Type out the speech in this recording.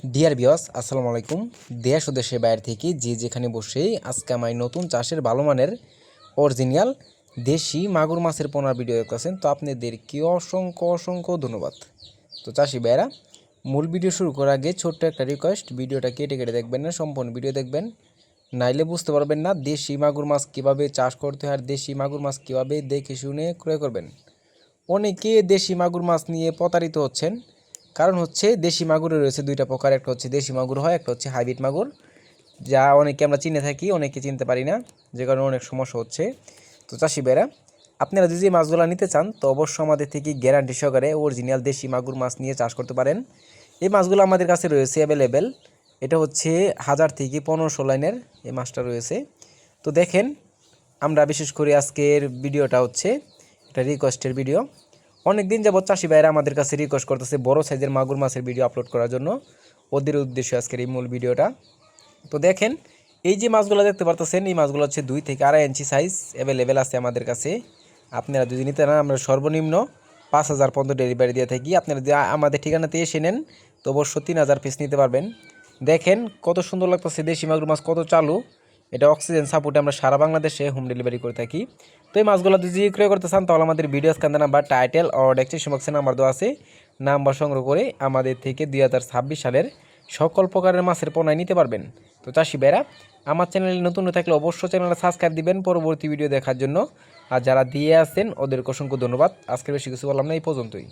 Dear viewers আসসালামু আলাইকুম। দেশ ও দেশের বাইরে থেকে যে যেখানে বসে আজকে আমি নতুন চাষের ভালো মানের অরিজিনাল দেশি মাগুর মাছের পোনার ভিডিও দেখতেছেন, তো আপনাদেরকে অসংখ্য অসংখ্য ধন্যবাদ। তো চাষি ভাইরা, মূল ভিডিও শুরু করার আগে ছোট্ট একটা রিকোয়েস্ট, ভিডিওটা কেটে কেটে দেখবেন না, সম্পূর্ণ ভিডিও দেখবেন, নাইলে বুঝতে পারবেন না দেশি মাগুর মাছ কীভাবে চাষ করতে হয় আর দেশি মাগুর মাছ কীভাবে দেখে শুনে ক্রয় করবেন। অনেকে দেশি মাগুর মাছ নিয়ে প্রতারিত হচ্ছেন, কারণ হচ্ছে দেশি মাগুরে রয়েছে দুইটা প্রকার, একটা হচ্ছে দেশি মাগুর হয়, একটা হচ্ছে হাইব্রিড মাগুর, যা অনেকে আমরা চিনে থাকি, অনেকে চিনতে পারি না, যে কারণে অনেক সমস্যা হচ্ছে। তো চাষি ভাইরা, আপনারা যদি মাছগুলো নিতে চান তো অবশ্যই আমাদের থেকে গ্যারান্টি সহকারে অরিজিনাল দেশি মাগুর মাছ নিয়ে চাষ করতে পারেন। এই মাছগুলো আমাদের কাছে রয়েছে অ্যাভেলেবেল। এটা হচ্ছে 1000 থেকে 1500 লাইনের এই মাছটা রয়েছে। তো দেখেন, আমরা বিশেষ করে আজকের ভিডিওটা হচ্ছে এটা রিকোয়েস্টের ভিডিও। অনেক দিন যাবত চাষি ভাইরা আমাদের কাছে রিকোয়েস্ট করতেছে বড় সাইজের মাগুর মাছের ভিডিও আপলোড করার জন্য, ওদের উদ্দেশ্যে আজকের এই মূল ভিডিওটা। তো দেখেন, এই যে মাছগুলো দেখতে পারতেছেন, এই মাছগুলো হচ্ছে 2 থেকে 2.5 ইঞ্চি সাইজ অ্যাভেলেবেল আছে আমাদের কাছে। আপনারা যদি নিতে না, আমরা সর্বনিম্ন 5000 পর্যন্ত ডেলিভারি দিয়ে থাকি। আপনারা যদি আমাদের ঠিকানাতে এসে নেন তো অবশ্য 3000 পিস নিতে পারবেন। দেখেন কত সুন্দর লাগতেছে, দেশি মাগুর মাছ কত চালু। এটা অক্সিজেন সাপোর্টে আমরা সারা বাংলাদেশে হোম ডেলিভারি করে থাকি। তো এই মাছগুলো যদি ক্রয় করতে চান তাহলে আমাদের ভিডিও স্ক্যান নাম্বার, টাইটেল ও ডেসক্রিপশন বক্সে নাম্বার দেওয়া আছে, নাম্বার সংগ্রহ করে আমাদের থেকে 2026 সালের সকল প্রকারের মাছের পোনায় নিতে পারবেন। তো চাষি ভাইরা, আমার চ্যানেলে নতুন থাকলে অবশ্যই চ্যানেলটা সাবস্ক্রাইব দিবেন পরবর্তী ভিডিও দেখার জন্য। আর যারা দিয়ে আসছেন ওদেরকে অসংখ্য ধন্যবাদ। আজকে বেশি কিছু বললাম না, এই পর্যন্তই।